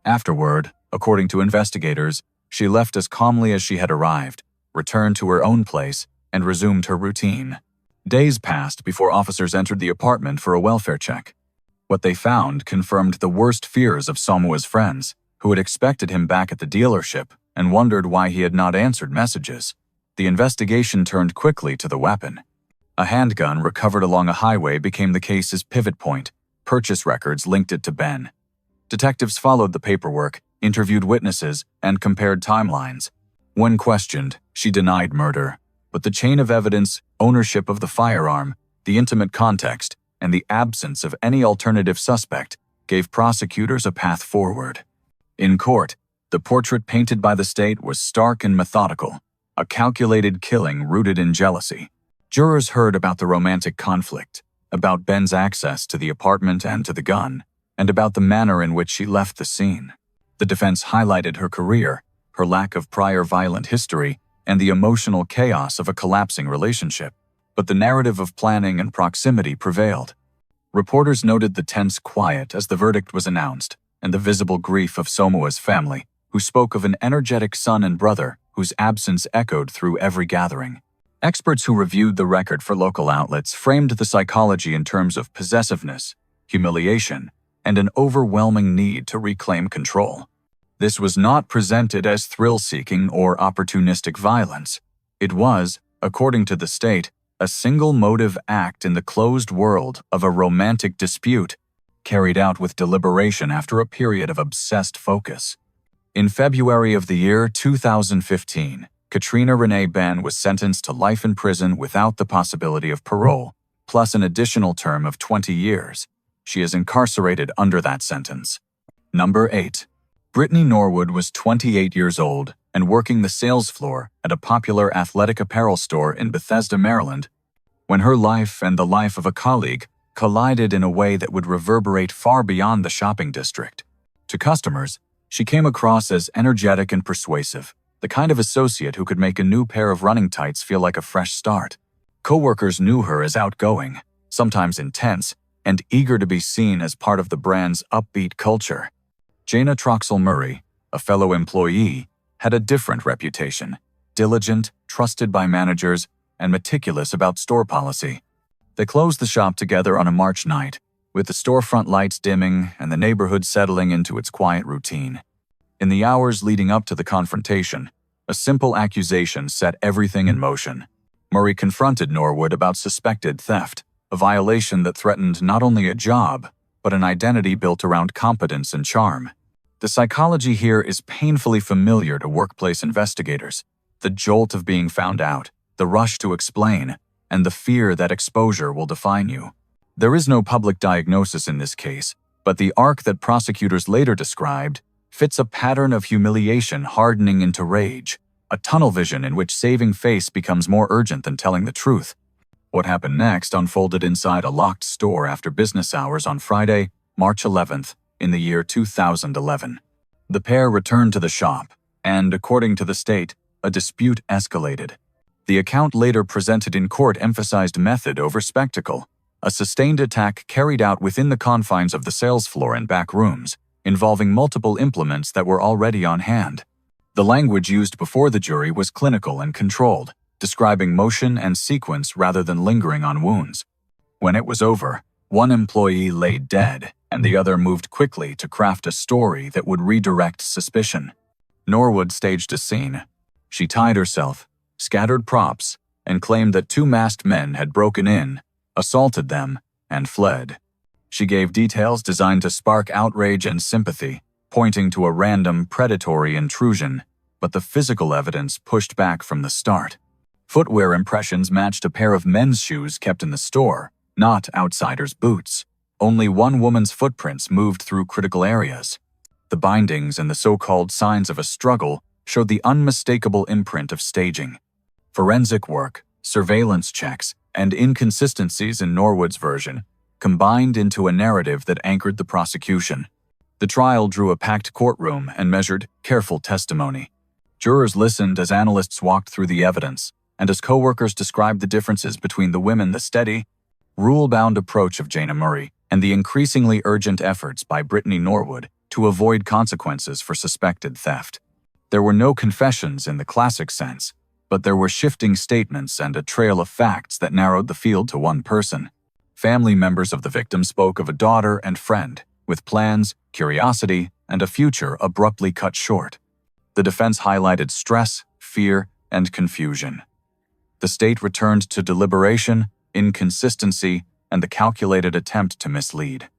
Afterward, according to investigators, she left as calmly as she had arrived, returned to her own place, and resumed her routine. Days passed before officers entered the apartment for a welfare check. What they found confirmed the worst fears of Samua's friends, who had expected him back at the dealership and wondered why he had not answered messages. The investigation turned quickly to the weapon. A handgun recovered along a highway became the case's pivot point. Purchase records linked it to Ben. Detectives followed the paperwork, interviewed witnesses, and compared timelines. When questioned, she denied murder, but the chain of evidence, ownership of the firearm, the intimate context, and the absence of any alternative suspect gave prosecutors a path forward. In court, the portrait painted by the state was stark and methodical, a calculated killing rooted in jealousy. Jurors heard about the romantic conflict, about Ben's access to the apartment and to the gun, and about the manner in which she left the scene. The defense highlighted her career, her lack of prior violent history, and the emotional chaos of a collapsing relationship. But the narrative of planning and proximity prevailed. Reporters noted the tense quiet as the verdict was announced and the visible grief of Somoa's family, who spoke of an energetic son and brother whose absence echoed through every gathering. Experts who reviewed the record for local outlets framed the psychology in terms of possessiveness, humiliation, and an overwhelming need to reclaim control. This was not presented as thrill-seeking or opportunistic violence. It was, according to the state, a single-motive act in the closed world of a romantic dispute, carried out with deliberation after a period of obsessed focus. In February of the year 2015, Katrina Renee Ben was sentenced to life in prison without the possibility of parole, plus an additional term of 20 years. She is incarcerated under that sentence. Number 8. Brittany Norwood was 28 years old and working the sales floor at a popular athletic apparel store in Bethesda, Maryland, when her life and the life of a colleague collided in a way that would reverberate far beyond the shopping district. To customers, she came across as energetic and persuasive, the kind of associate who could make a new pair of running tights feel like a fresh start. Coworkers knew her as outgoing, sometimes intense, and eager to be seen as part of the brand's upbeat culture. Jana Murray, a fellow employee, had a different reputation: diligent, trusted by managers, and meticulous about store policy. They closed the shop together on a March night, with the storefront lights dimming and the neighborhood settling into its quiet routine. In the hours leading up to the confrontation, a simple accusation set everything in motion. Murray confronted Norwood about suspected theft, a violation that threatened not only a job, but an identity built around competence and charm. The psychology here is painfully familiar to workplace investigators: the jolt of being found out, the rush to explain, and the fear that exposure will define you. There is no public diagnosis in this case, but the arc that prosecutors later described fits a pattern of humiliation hardening into rage, a tunnel vision in which saving face becomes more urgent than telling the truth. What happened next unfolded inside a locked store after business hours on Friday, March 11th, in the year 2011. The pair returned to the shop, and, according to the state, a dispute escalated. The account later presented in court emphasized method over spectacle, a sustained attack carried out within the confines of the sales floor and back rooms, involving multiple implements that were already on hand. The language used before the jury was clinical and controlled, describing motion and sequence rather than lingering on wounds. When it was over, one employee lay dead, and the other moved quickly to craft a story that would redirect suspicion. Norwood staged a scene. She tied herself, scattered props, and claimed that two masked men had broken in, assaulted them, and fled. She gave details designed to spark outrage and sympathy, pointing to a random predatory intrusion, but the physical evidence pushed back from the start. Footwear impressions matched a pair of men's shoes kept in the store, not outsiders' boots. Only one woman's footprints moved through critical areas. The bindings and the so-called signs of a struggle showed the unmistakable imprint of staging. Forensic work, surveillance checks, and inconsistencies in Norwood's version combined into a narrative that anchored the prosecution. The trial drew a packed courtroom and measured careful testimony. Jurors listened as analysts walked through the evidence, and as coworkers described the differences between the women, the steady, rule-bound approach of Jana Murray, and the increasingly urgent efforts by Brittany Norwood to avoid consequences for suspected theft. There were no confessions in the classic sense, but there were shifting statements and a trail of facts that narrowed the field to one person. Family members of the victim spoke of a daughter and friend, with plans, curiosity, and a future abruptly cut short. The defense highlighted stress, fear, and confusion. The state returned to deliberation, inconsistency, and the calculated attempt to mislead.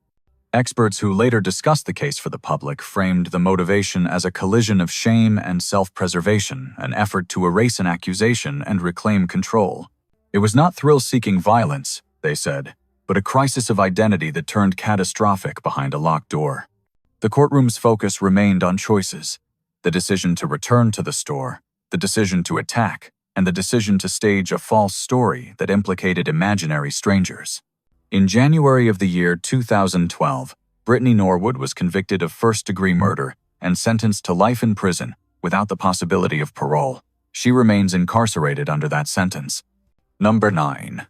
Experts who later discussed the case for the public framed the motivation as a collision of shame and self-preservation, an effort to erase an accusation and reclaim control. It was not thrill-seeking violence, they said, but a crisis of identity that turned catastrophic behind a locked door. The courtroom's focus remained on choices: the decision to return to the store, the decision to attack, and the decision to stage a false story that implicated imaginary strangers. In January of the year 2012, Brittany Norwood was convicted of first-degree murder and sentenced to life in prison without the possibility of parole. She remains incarcerated under that sentence. Number 9.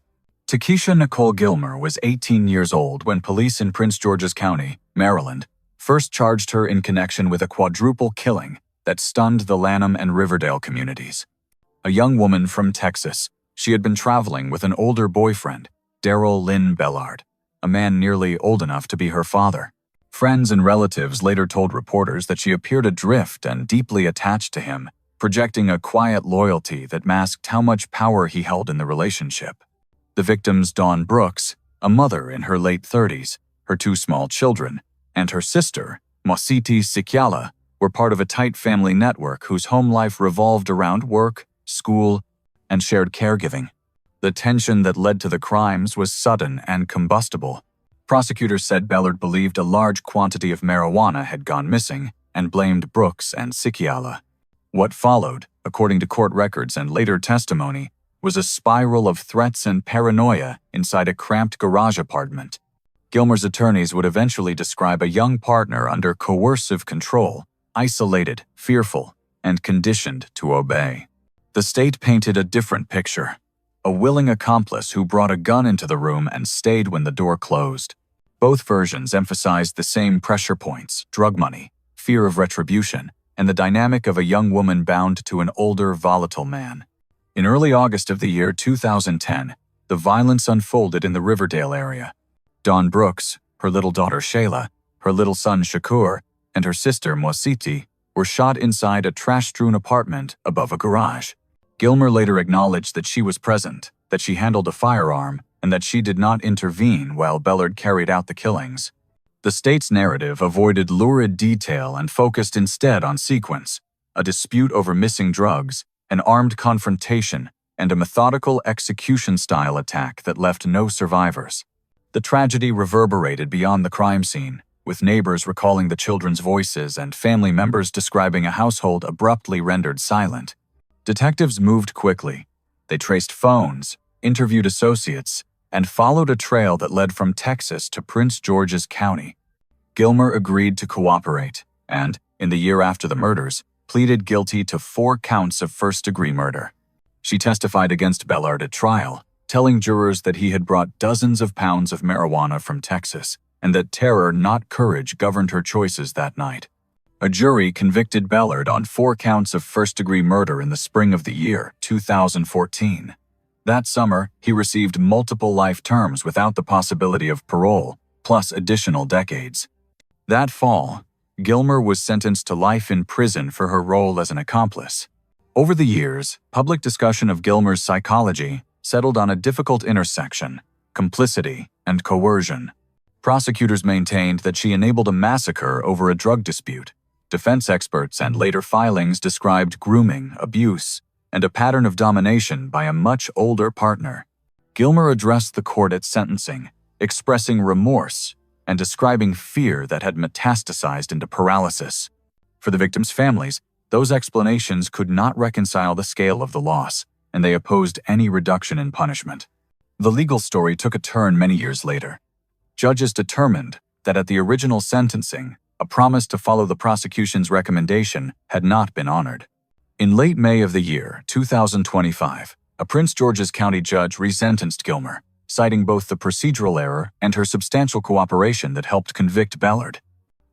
Takesha Nicole Gilmer was 18 years old when police in Prince George's County, Maryland, first charged her in connection with a quadruple killing that stunned the Lanham and Riverdale communities. A young woman from Texas, she had been traveling with an older boyfriend, Darrell Lynn Bellard, a man nearly old enough to be her father. Friends and relatives later told reporters that she appeared adrift and deeply attached to him, projecting a quiet loyalty that masked how much power he held in the relationship. The victims Dawn Brooks, a mother in her late 30s, her two small children, and her sister, Mositi Sikyala, were part of a tight family network whose home life revolved around work, school, and shared caregiving. The tension that led to the crimes was sudden and combustible. Prosecutors said Bellard believed a large quantity of marijuana had gone missing and blamed Brooks and Sikyala. What followed, according to court records and later testimony, was a spiral of threats and paranoia inside a cramped garage apartment. Gilmer's attorneys would eventually describe a young partner under coercive control, isolated, fearful, and conditioned to obey. The state painted a different picture. A willing accomplice who brought a gun into the room and stayed when the door closed. Both versions emphasized the same pressure points: drug money, fear of retribution, and the dynamic of a young woman bound to an older, volatile man. In early August of the year 2010, the violence unfolded in the Riverdale area. Dawn Brooks, her little daughter Shayla, her little son Shakur, and her sister Mositi were shot inside a trash-strewn apartment above a garage. Gilmer later acknowledged that she was present, that she handled a firearm, and that she did not intervene while Bellard carried out the killings. The state's narrative avoided lurid detail and focused instead on sequence: a dispute over missing drugs, an armed confrontation, and a methodical execution-style attack that left no survivors. The tragedy reverberated beyond the crime scene, with neighbors recalling the children's voices and family members describing a household abruptly rendered silent. Detectives moved quickly. They traced phones, interviewed associates, and followed a trail that led from Texas to Prince George's County. Gilmer agreed to cooperate and, in the year after the murders, pleaded guilty to 4 counts of first-degree murder. She testified against Bellard at trial, telling jurors that he had brought dozens of pounds of marijuana from Texas and that terror, not courage, governed her choices that night. A jury convicted Bellard on 4 counts of first-degree murder in the spring of the year 2014. That summer, he received multiple life terms without the possibility of parole, plus additional decades. That fall, Gilmer was sentenced to life in prison for her role as an accomplice. Over the years, public discussion of Gilmer's psychology settled on a difficult intersection: complicity and coercion. Prosecutors maintained that she enabled a massacre over a drug dispute. Defense experts and later filings described grooming, abuse, and a pattern of domination by a much older partner. Gilmer addressed the court at sentencing, expressing remorse and describing fear that had metastasized into paralysis. For the victims' families, those explanations could not reconcile the scale of the loss, and they opposed any reduction in punishment. The legal story took a turn many years later. Judges determined that at the original sentencing, a promise to follow the prosecution's recommendation had not been honored. In late May of the year 2025, a Prince George's County judge resentenced Gilmer, citing both the procedural error and her substantial cooperation that helped convict Bellard.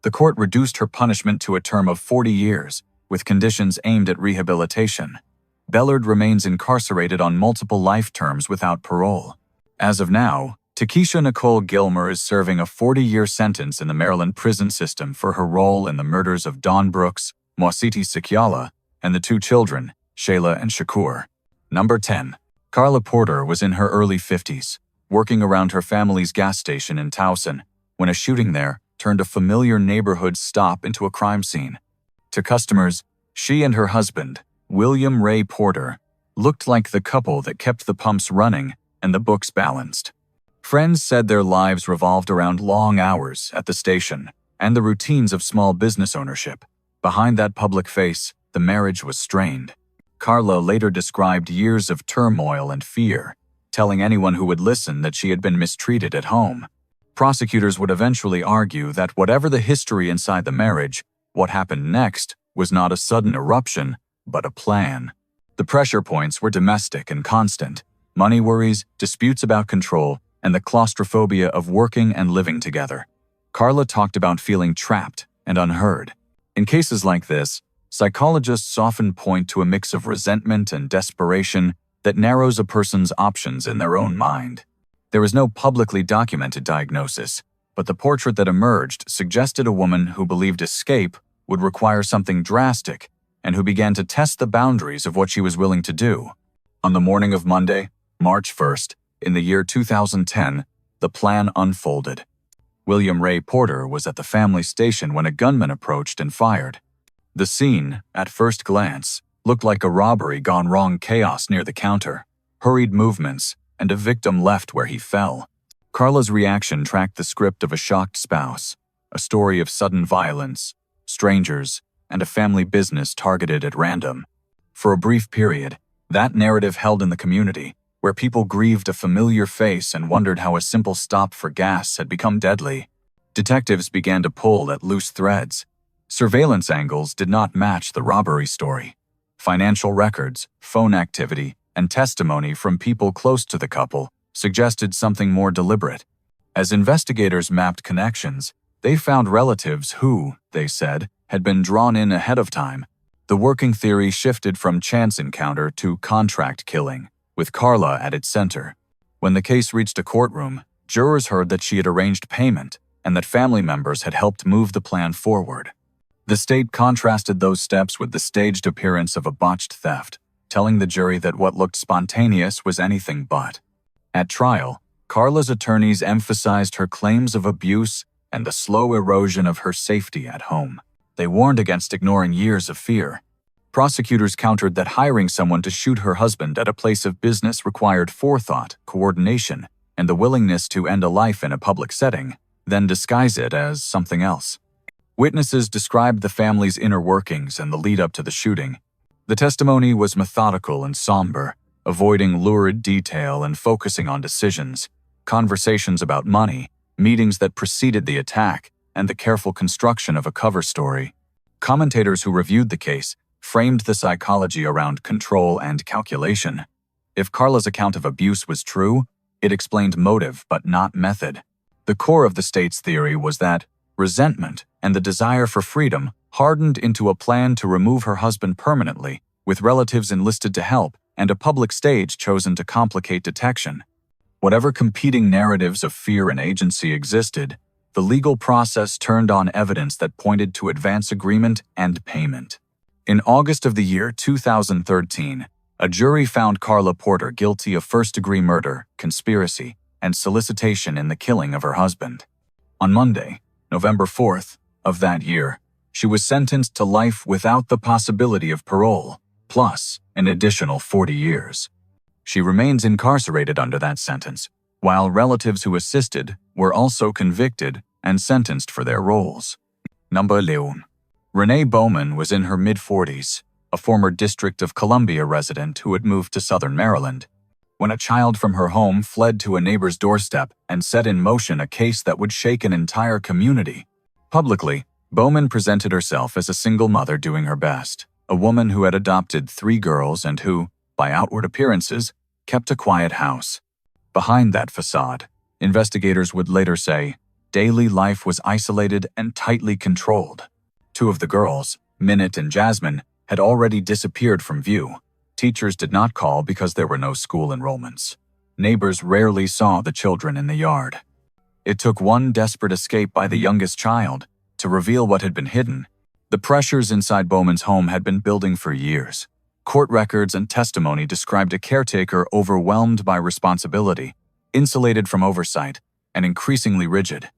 The court reduced her punishment to a term of 40 years, with conditions aimed at rehabilitation. Bellard remains incarcerated on multiple life terms without parole. As of now, Takesha Nicole Gilmer is serving a 40-year sentence in the Maryland prison system for her role in the murders of Dawn Brooks, Mositi Sikyala, and the 2 children, Shayla and Shakur. Number 10. Karla Porter was in her early 50s, working around her family's gas station in Towson, when a shooting there turned a familiar neighborhood stop into a crime scene. To customers, she and her husband, William Ray Porter, looked like the couple that kept the pumps running and the books balanced. Friends said their lives revolved around long hours at the station and the routines of small business ownership. Behind that public face, the marriage was strained. Karla later described years of turmoil and fear, telling anyone who would listen that she had been mistreated at home. Prosecutors would eventually argue that whatever the history inside the marriage, what happened next was not a sudden eruption, but a plan. The pressure points were domestic and constant. money worries, disputes about control, and the claustrophobia of working and living together. Karla talked about feeling trapped and unheard. In cases like this, psychologists often point to a mix of resentment and desperation that narrows a person's options in their own mind. There is no publicly documented diagnosis, but the portrait that emerged suggested a woman who believed escape would require something drastic and who began to test the boundaries of what she was willing to do. On the morning of Monday, March 1st, in the year 2010, the plan unfolded. William Ray Porter was at the family station when a gunman approached and fired. The scene, at first glance, looked like a robbery gone wrong, chaos near the counter, hurried movements, and a victim left where he fell. Karla's reaction tracked the script of a shocked spouse, a story of sudden violence, strangers, and a family business targeted at random. For a brief period, that narrative held in the community, where people grieved a familiar face and wondered how a simple stop for gas had become deadly. Detectives began to pull at loose threads. Surveillance angles did not match the robbery story. Financial records, phone activity, and testimony from people close to the couple suggested something more deliberate. As investigators mapped connections, they found relatives who, they said, had been drawn in ahead of time. The working theory shifted from chance encounter to contract killing, with Karla at its center. When the case reached a courtroom, jurors heard that she had arranged payment and that family members had helped move the plan forward. The state contrasted those steps with the staged appearance of a botched theft, telling the jury that what looked spontaneous was anything but. At trial, Karla's attorneys emphasized her claims of abuse and the slow erosion of her safety at home. They warned against ignoring years of fear. Prosecutors countered that hiring someone to shoot her husband at a place of business required forethought, coordination, and the willingness to end a life in a public setting, then disguise it as something else. Witnesses described the family's inner workings and the lead-up to the shooting. The testimony was methodical and somber, avoiding lurid detail and focusing on decisions, conversations about money, meetings that preceded the attack, and the careful construction of a cover story. Commentators who reviewed the case framed the psychology around control and calculation. If Karla's account of abuse was true, it explained motive but not method. The core of the state's theory was that resentment and the desire for freedom hardened into a plan to remove her husband permanently, with relatives enlisted to help and a public stage chosen to complicate detection. Whatever competing narratives of fear and agency existed, the legal process turned on evidence that pointed to advance agreement and payment. In August of the year 2013, a jury found Karla Porter guilty of first-degree murder, conspiracy, and solicitation in the killing of her husband. On Monday, November 4th of that year, she was sentenced to life without the possibility of parole, plus an additional 40 years. She remains incarcerated under that sentence, while relatives who assisted were also convicted and sentenced for their roles. Number Leon. Renee Bowman was in her mid-40s, a former District of Columbia resident who had moved to southern Maryland, when a child from her home fled to a neighbor's doorstep and set in motion a case that would shake an entire community. Publicly, Bowman presented herself as a single mother doing her best, a woman who had adopted 3 girls and who, by outward appearances, kept a quiet house. Behind that facade, investigators would later say, daily life was isolated and tightly controlled. 2 of the girls, Minute and Jasmine, had already disappeared from view. Teachers did not call because there were no school enrollments. Neighbors rarely saw the children in the yard. It took one desperate escape by the youngest child to reveal what had been hidden. The pressures inside Bowman's home had been building for years. Court records and testimony described a caretaker overwhelmed by responsibility, insulated from oversight, and increasingly rigid.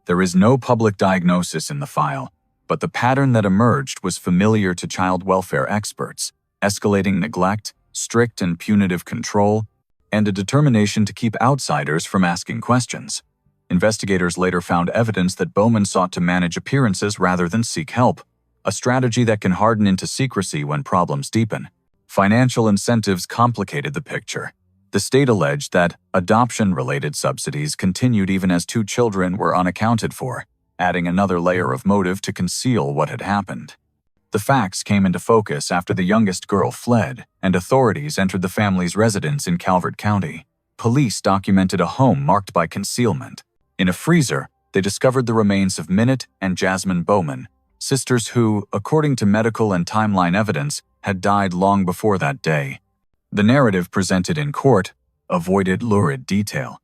There is no public diagnosis in the file, but the pattern that emerged was familiar to child welfare experts: escalating neglect, strict and punitive control, and a determination to keep outsiders from asking questions. Investigators later found evidence that Bowman sought to manage appearances rather than seek help, a strategy that can harden into secrecy when problems deepen. Financial incentives complicated the picture. The state alleged that adoption-related subsidies continued even as 2 children were unaccounted for, adding another layer of motive to conceal what had happened. The facts came into focus after the youngest girl fled, and authorities entered the family's residence in Calvert County. Police documented a home marked by concealment. In a freezer, they discovered the remains of Minute and Jasmine Bowman, sisters who, according to medical and timeline evidence, had died long before that day. The narrative presented in court avoided lurid detail.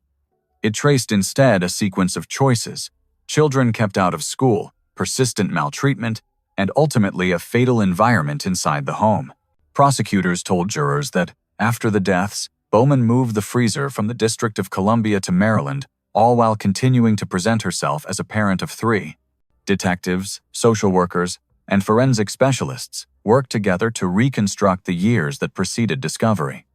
It traced instead a sequence of choices: children kept out of school, persistent maltreatment, and ultimately a fatal environment inside the home. Prosecutors told jurors that, after the deaths, Bowman moved the freezer from the District of Columbia to Maryland, all while continuing to present herself as a parent of 3. Detectives, social workers, and forensic specialists worked together to reconstruct the years that preceded discovery.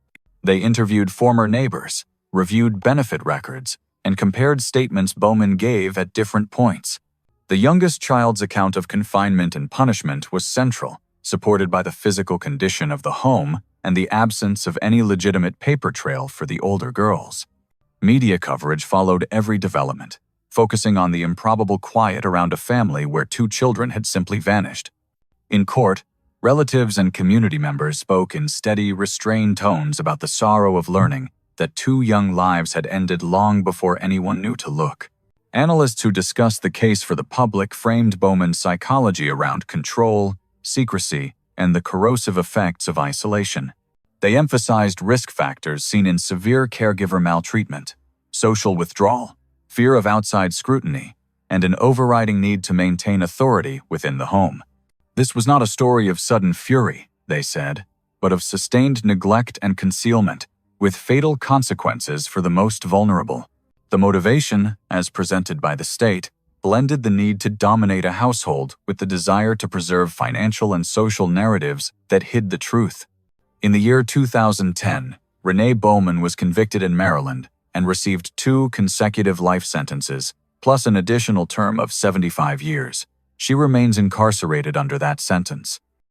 They interviewed former neighbors, reviewed benefit records, and compared statements Bowman gave at different points. The youngest child's account of confinement and punishment was central, supported by the physical condition of the home and the absence of any legitimate paper trail for the older girls. Media coverage followed every development, focusing on the improbable quiet around a family where 2 children had simply vanished. In court, relatives and community members spoke in steady, restrained tones about the sorrow of learning that 2 young lives had ended long before anyone knew to look. Analysts who discussed the case for the public framed Bowman's psychology around control, secrecy, and the corrosive effects of isolation. They emphasized risk factors seen in severe caregiver maltreatment, social withdrawal, fear of outside scrutiny, and an overriding need to maintain authority within the home. This was not a story of sudden fury, they said, but of sustained neglect and concealment, with fatal consequences for the most vulnerable. The motivation, as presented by the state, blended the need to dominate a household with the desire to preserve financial and social narratives that hid the truth. In the year 2010, Renee Bowman was convicted in Maryland and received 2 consecutive life sentences, plus an additional term of 75 years. She remains incarcerated under that sentence.